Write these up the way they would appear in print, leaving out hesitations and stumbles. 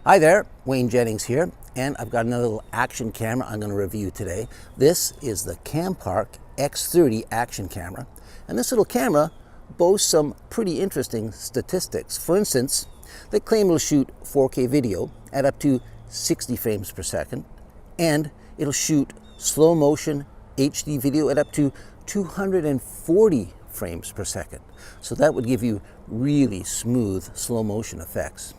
Hi there, Wayne Jennings here, and I've got another little action camera I'm going to review today. This is the CamPark X30 Action Camera, and this little camera boasts some pretty interesting statistics. For instance, they claim it'll shoot 4K video at up to 60 frames per second, and it'll shoot slow motion HD video at up to 240 frames per second. So that would give you really smooth slow motion effects.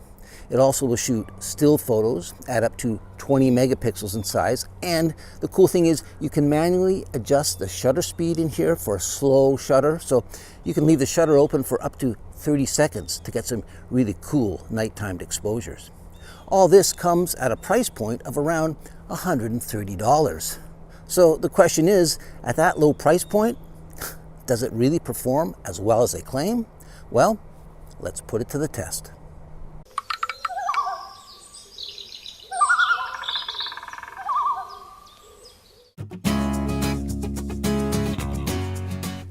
It also will shoot still photos at up to 20 megapixels in size, and the cool thing is you can manually adjust the shutter speed in here for a slow shutter, so you can leave the shutter open for up to 30 seconds to get some really cool nighttime exposures. All this comes at a price point of around $130. So the question is, at that low price point, does it really perform as well as they claim? Well, let's put it to the test.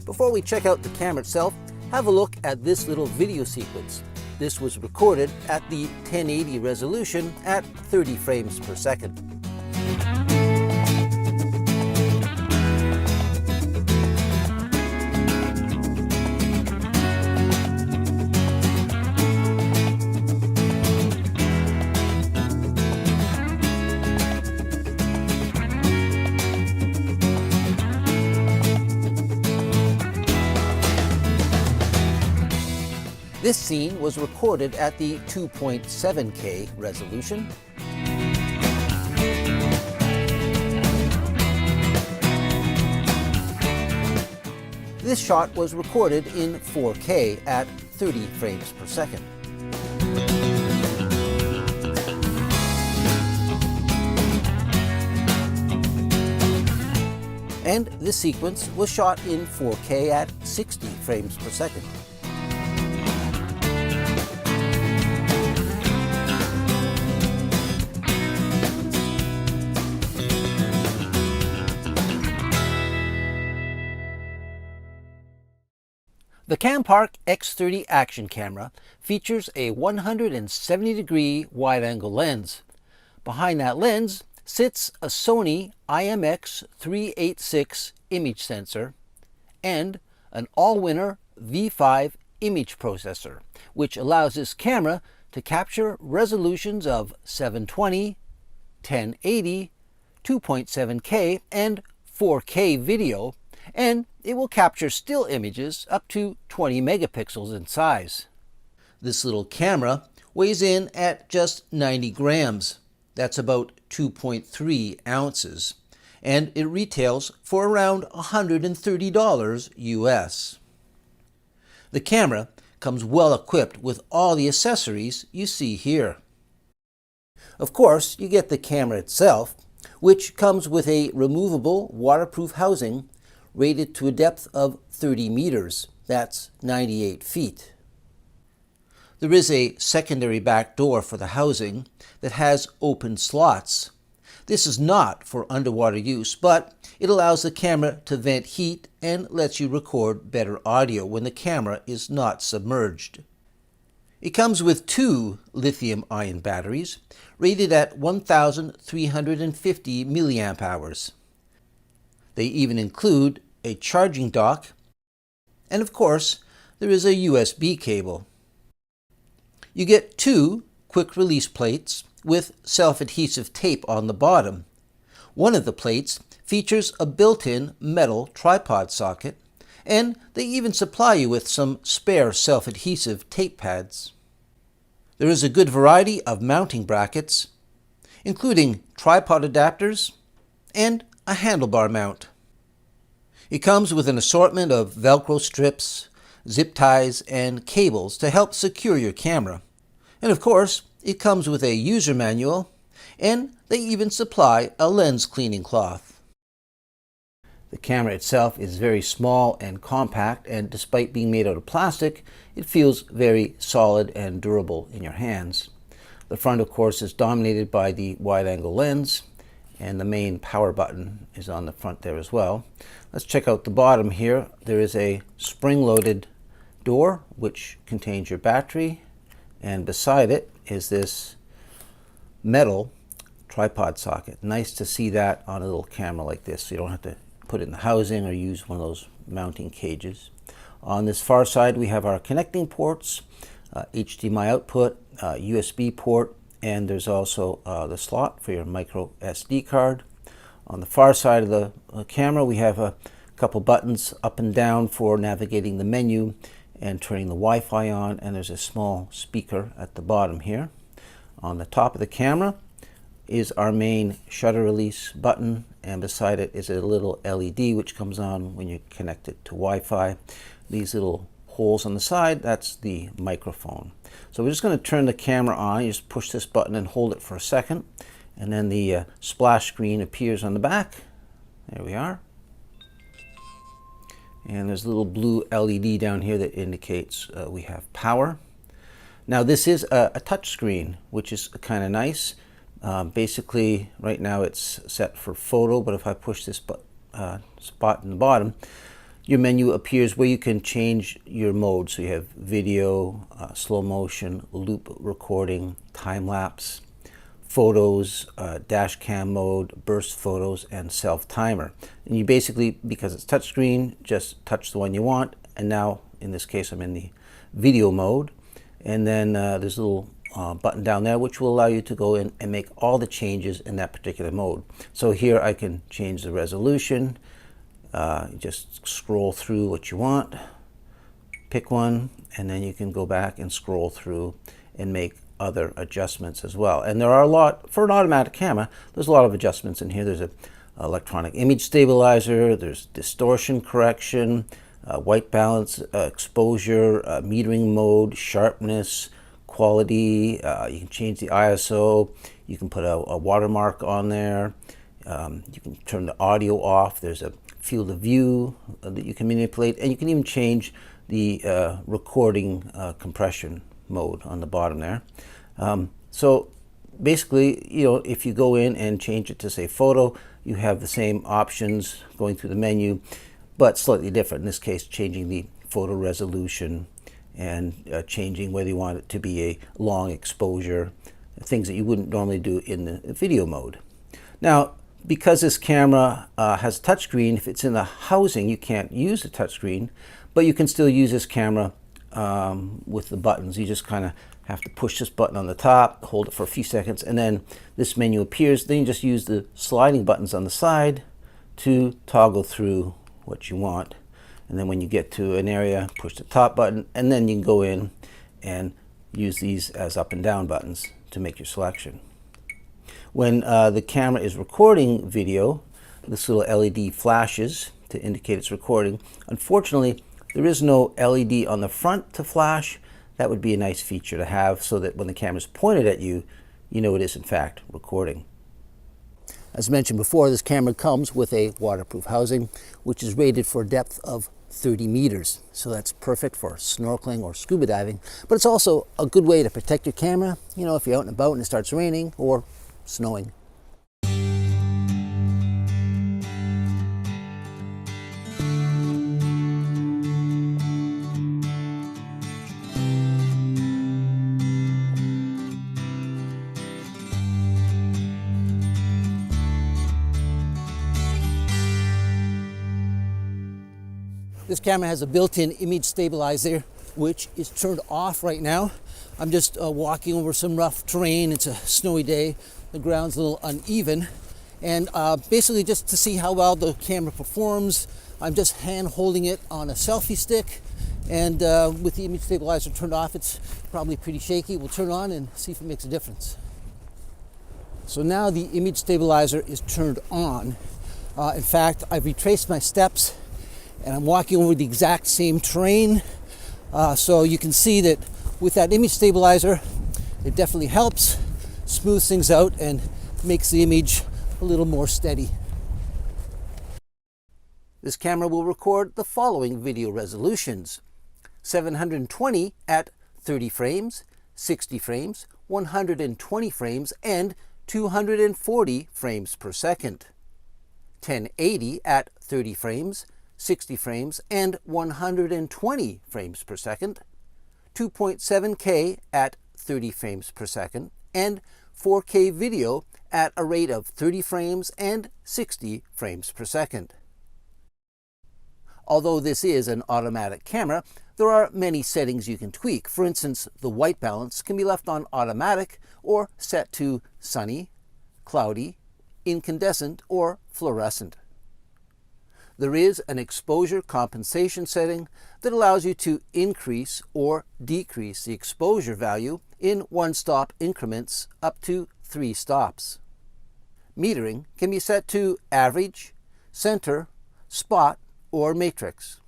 Before we check out the camera itself, have a look at this little video sequence. This was recorded at the 1080 resolution at 30 frames per second. This scene was recorded at the 2.7K resolution. This shot was recorded in 4K at 30 frames per second. And this sequence was shot in 4K at 60 frames per second. The CamPark X30 Action Camera features a 170-degree wide-angle lens. Behind that lens sits a Sony IMX386 image sensor and an Allwinner V5 image processor, which allows this camera to capture resolutions of 720, 1080, 2.7K, and 4K video, and it will capture still images up to 20 megapixels in size. This little camera weighs in at just 90 grams. That's about 2.3 ounces. And it retails for around $130 US. The camera comes well equipped with all the accessories you see here. Of course, you get the camera itself, which comes with a removable waterproof housing rated to a depth of 30 meters. That's 98 feet. There is a secondary back door for the housing that has open slots. This is not for underwater use, but it allows the camera to vent heat and lets you record better audio when the camera is not submerged. It comes with two lithium-ion batteries rated at 1,350 milliamp hours. They even include a charging dock, and of course, there is a USB cable. You get two quick release plates with self-adhesive tape on the bottom. One of the plates features a built-in metal tripod socket, and they even supply you with some spare self-adhesive tape pads. There is a good variety of mounting brackets, including tripod adapters and a handlebar mount. It comes with an assortment of Velcro strips, zip ties, and cables to help secure your camera. And of course, it comes with a user manual, and they even supply a lens cleaning cloth. The camera itself is very small and compact, and despite being made out of plastic, it feels very solid and durable in your hands. The front, of course, is dominated by the wide-angle lens, and the main power button is on the front there as well. Let's check out the bottom here. There is a spring-loaded door which contains your battery, and beside it is this metal tripod socket. Nice to see that on a little camera like this, so you don't have to put it in the housing or use one of those mounting cages. On this far side we have our connecting ports, HDMI output, USB port, and there's also the slot for your micro SD card. On the far side of the camera we have a couple buttons up and down for navigating the menu and turning the Wi-Fi on, and there's a small speaker at the bottom here. On the top of the camera is our main shutter release button, and beside it is a little LED which comes on when you connect it to Wi-Fi. These little holes on the side, that's the microphone. So we're just going to turn the camera on. You just push this button and hold it for a second, and then the splash screen appears on the back. There we are. And there's a little blue LED down here that indicates we have power. Now this is a touch screen, which is kind of nice. Basically right now it's set for photo, but if I push this spot in the bottom, your menu appears where you can change your mode. So you have video, slow motion, loop recording, time-lapse, photos, dash cam mode, burst photos, and self timer. And you basically, because it's touchscreen, just touch the one you want. And now in this case I'm in the video mode, and then there's a little button down there which will allow you to go in and make all the changes in that particular mode. So here I can change the resolution, just scroll through what you want, pick one, and then you can go back and scroll through and make other adjustments as well. And there are a lot, for an automatic camera, there's a lot of adjustments in here. There's an electronic image stabilizer, there's distortion correction, white balance, exposure, metering mode, sharpness, quality. You can change the ISO, you can put a watermark on there, you can turn the audio off, there's a field of view that you can manipulate, and you can even change the recording compression mode on the bottom there. So basically, you know, if you go in and change it to say photo, you have the same options going through the menu, but slightly different. In this case, changing the photo resolution and changing whether you want it to be a long exposure, things that you wouldn't normally do in the video mode. Now, because this camera has a touchscreen, if it's in the housing, you can't use the touchscreen, but you can still use this camera with the buttons. You just kind of have to push this button on the top, hold it for a few seconds, and then this menu appears. Then you just use the sliding buttons on the side to toggle through what you want. And then when you get to an area, push the top button, and then you can go in and use these as up and down buttons to make your selection. When the camera is recording video, this little LED flashes to indicate it's recording. Unfortunately, there is no LED on the front to flash. That would be a nice feature to have, so that when the camera is pointed at you, you know it is in fact recording. As mentioned before, this camera comes with a waterproof housing, which is rated for a depth of 30 meters. So that's perfect for snorkeling or scuba diving, but it's also a good way to protect your camera, you know, if you're out and about and it starts raining or snowing. This camera has a built-in image stabilizer, which is turned off right now. I'm just walking over some rough terrain. It's a snowy day. The ground's a little uneven. And basically just to see how well the camera performs, I'm just hand holding it on a selfie stick. And with the image stabilizer turned off, it's probably pretty shaky. We'll turn it on and see if it makes a difference. So now the image stabilizer is turned on. In fact, I've retraced my steps and I'm walking over the exact same terrain. So you can see that with that image stabilizer, it definitely helps, smooths things out, and makes the image a little more steady. This camera will record the following video resolutions: 720 at 30 frames, 60 frames, 120 frames, and 240 frames per second. 1080 at 30 frames, 60 frames, and 120 frames per second. 2.7K at 30 frames per second, and 4K video at a rate of 30 frames and 60 frames per second. Although this is an automatic camera, there are many settings you can tweak. For instance, the white balance can be left on automatic or set to sunny, cloudy, incandescent, or fluorescent. There is an exposure compensation setting that allows you to increase or decrease the exposure value in one-stop increments up to 3 stops. Metering can be set to average, center, spot, or matrix.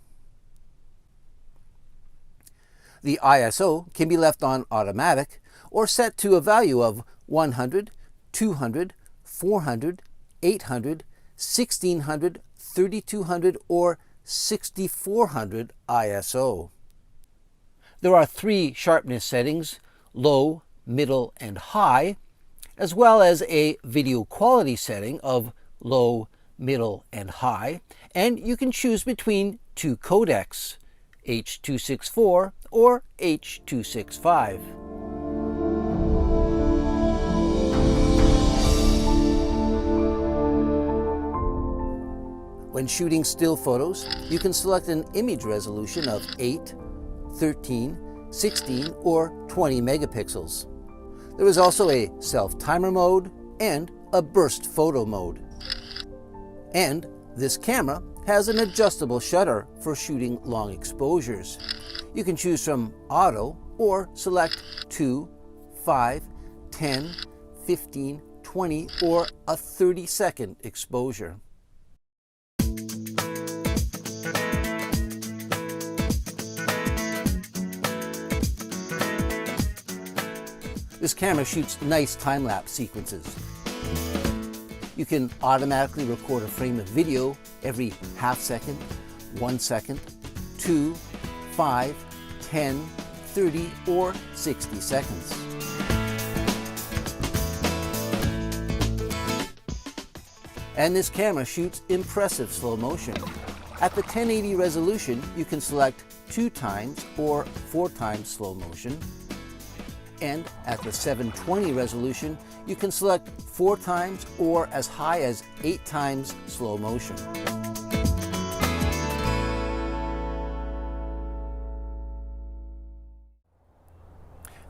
The ISO can be left on automatic or set to a value of 100, 200, 400, 800, 1600, 3200, or 6400 ISO. There are 3 sharpness settings: low, middle, and high, as well as a video quality setting of low, middle, and high, and you can choose between 2 codecs, H.264 or H.265. When shooting still photos, you can select an image resolution of 8, 13, 16, or 20 megapixels. There is also a self-timer mode and a burst photo mode. And this camera has an adjustable shutter for shooting long exposures. You can choose from auto or select 2, 5, 10, 15, 20, or a 30-second exposure. This camera shoots nice time-lapse sequences. You can automatically record a frame of video every half second, 1 second, 2, 5, 10, 30, or 60 seconds. And this camera shoots impressive slow motion. At the 1080 resolution, you can select 2 times or 4 times slow motion. And at the 720 resolution, you can select 4 times or as high as 8 times slow motion.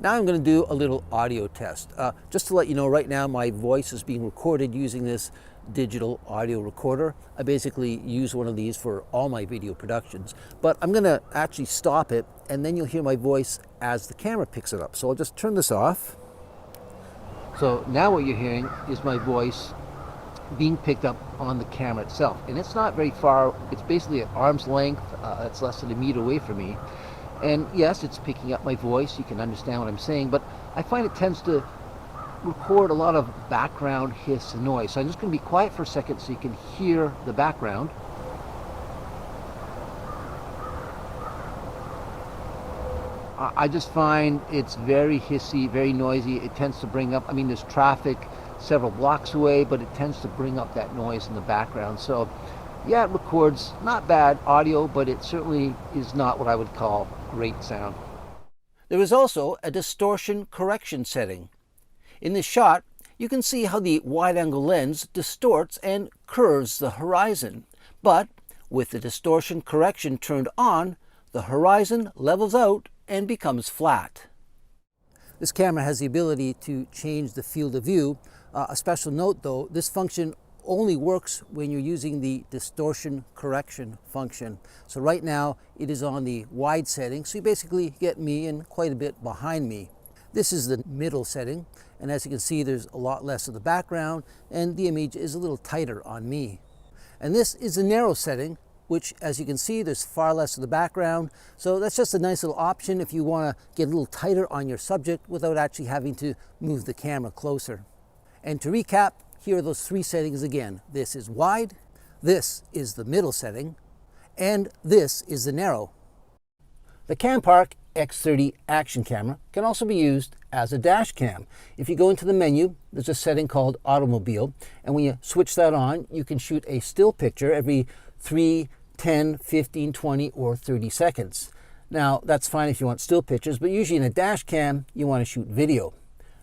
Now I'm going to do a little audio test. Just to let you know, right now my voice is being recorded using this digital audio recorder. I basically use one of these for all my video productions, but I'm going to actually stop it and then you'll hear my voice as the camera picks it up. So I'll just turn this off. So now what you're hearing is my voice being picked up on the camera itself, and it's not very far. It's basically at arm's length. It's less than 1 meter away from me. And yes, it's picking up my voice. You can understand what I'm saying, but I find it tends to record a lot of background hiss and noise. So I'm just going to be quiet for a second so you can hear the background. I just find it's very hissy, very noisy. It tends to bring up, I mean, there's traffic several blocks away, but it tends to bring up that noise in the background. So yeah, it records not bad audio, but it certainly is not what I would call great sound. There is also a distortion correction setting. In this shot, you can see how the wide-angle lens distorts and curves the horizon. But with the distortion correction turned on, the horizon levels out and becomes flat. This camera has the ability to change the field of view. A special note though, this function only works when you're using the distortion correction function. So right now it is on the wide setting, so you basically get me and quite a bit behind me. This is the middle setting, and as you can see there's a lot less of the background and the image is a little tighter on me. And this is the narrow setting, which as you can see there's far less of the background, so that's just a nice little option if you want to get a little tighter on your subject without actually having to move the camera closer. And to recap, here are those 3 settings again. This is wide, this is the middle setting, and this is the narrow. The CamPark X30 Action Camera can also be used as a dash cam. If you go into the menu, there's a setting called Automobile, and when you switch that on, you can shoot a still picture every 3, 10, 15, 20, or 30 seconds. Now, that's fine if you want still pictures, but usually in a dash cam, you want to shoot video.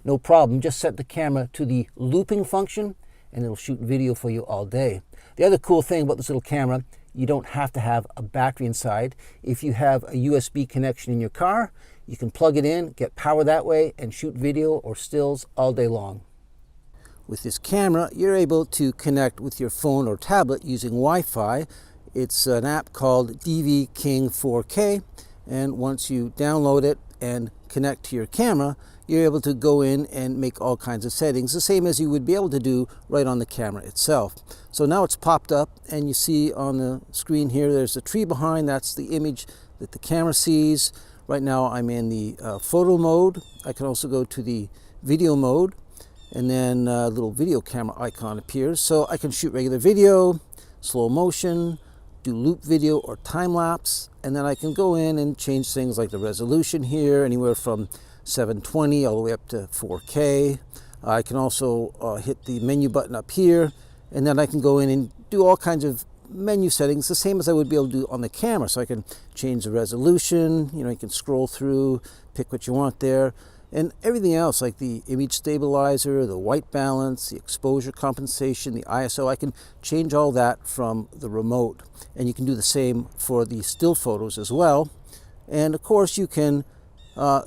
no problem. Just set the camera to the looping function and it'll shoot video for you all day. The other cool thing about this little camera, you don't have to have a battery inside. If you have a USB connection in your car, you can plug it in, get power that way, and shoot video or stills all day long. With this camera, you're able to connect with your phone or tablet using Wi-Fi. It's an app called DV King 4K, and once you download it and connect to your camera, you're able to go in and make all kinds of settings, the same as you would be able to do right on the camera itself. So now it's popped up, and you see on the screen here, there's a tree behind. That's the image that the camera sees. Right now I'm in the photo mode. I can also go to the video mode, and then a little video camera icon appears. So I can shoot regular video, slow motion, do loop video or time-lapse, and then I can go in and change things like the resolution here, anywhere from 720 all the way up to 4K. I can also hit the menu button up here, and then I can go in and do all kinds of menu settings, the same as I would be able to do on the camera. So I can change the resolution, you can scroll through, pick what you want there, and everything else like the image stabilizer, the white balance, the exposure compensation, the ISO. I can change all that from the remote, and you can do the same for the still photos as well. And of course you can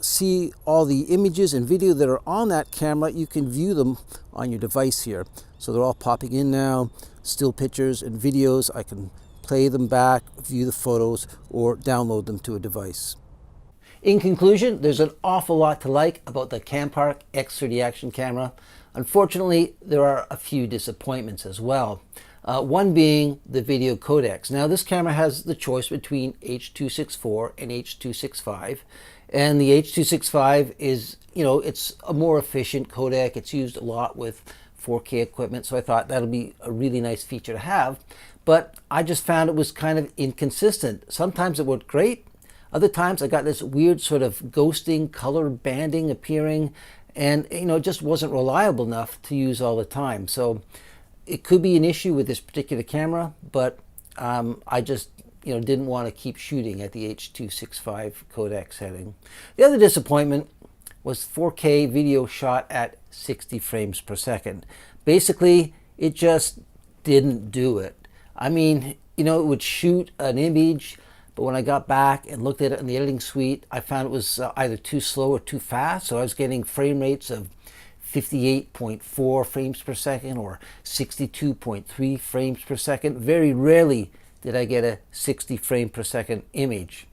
see all the images and video that are on that camera. You can view them on your device here. So they're all popping in now, still pictures and videos. I can play them back, view the photos, or download them to a device. In conclusion, there's an awful lot to like about the CamPark X30 Action Camera. Unfortunately, there are a few disappointments as well. One being the video codecs. Now this camera has the choice between H.264 and H.265, and the H.265 is, it's a more efficient codec. It's used a lot with 4K equipment, so I thought that'll be a really nice feature to have. But I just found it was kind of inconsistent. Sometimes it worked great. Other times I got this weird sort of ghosting, color banding appearing, and it just wasn't reliable enough to use all the time. So it could be an issue with this particular camera, but I just didn't want to keep shooting at the H.265 codec setting. The other disappointment was 4K video shot at 60 frames per second. Basically, it just didn't do it. I mean, it would shoot an image, but when I got back and looked at it in the editing suite, I found it was either too slow or too fast. So I was getting frame rates of 58.4 frames per second or 62.3 frames per second. Very rarely did I get a 60 frame per second image.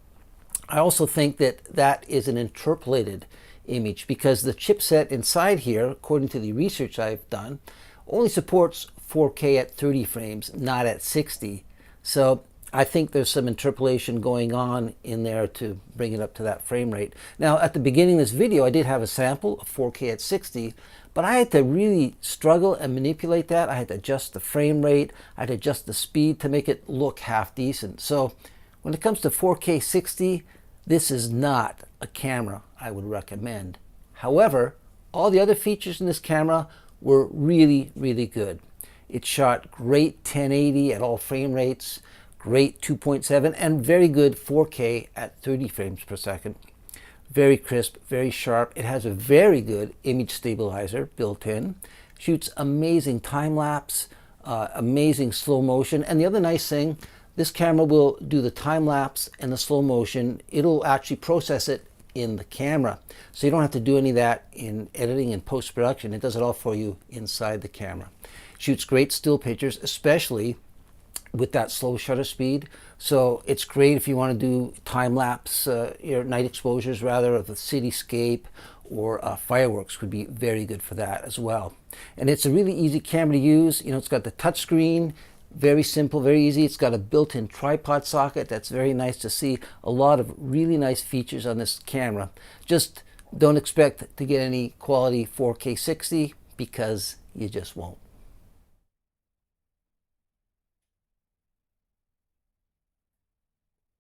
I also think that that is an interpolated image because the chipset inside here, according to the research I've done, only supports 4K at 30 frames, not at 60. So I think there's some interpolation going on in there to bring it up to that frame rate. Now, at the beginning of this video, I did have a sample of 4K at 60, but I had to really struggle and manipulate that. I had to adjust the frame rate. I had to adjust the speed to make it look half decent. So when it comes to 4K 60, this is not a camera I would recommend. However, all the other features in this camera were really, really good. It shot great 1080 at all frame rates, great 2.7, and very good 4K at 30 frames per second. Very crisp, very sharp. It has a very good image stabilizer built in. Shoots amazing time-lapse, amazing slow motion. And the other nice thing, this camera will do the time-lapse and the slow motion. It'll actually process it in the camera. So you don't have to do any of that in editing and post-production. It does it all for you inside the camera. Shoots great still pictures, especially with that slow shutter speed. So it's great if you want to do time-lapse, your night exposures rather, of the cityscape, or fireworks would be very good for that as well. And it's a really easy camera to use. It's got the touch screen, very simple, very easy. It's got a built-in tripod socket. That's very nice to see. A lot of really nice features on this camera. Just don't expect to get any quality 4K 60 because you just won't.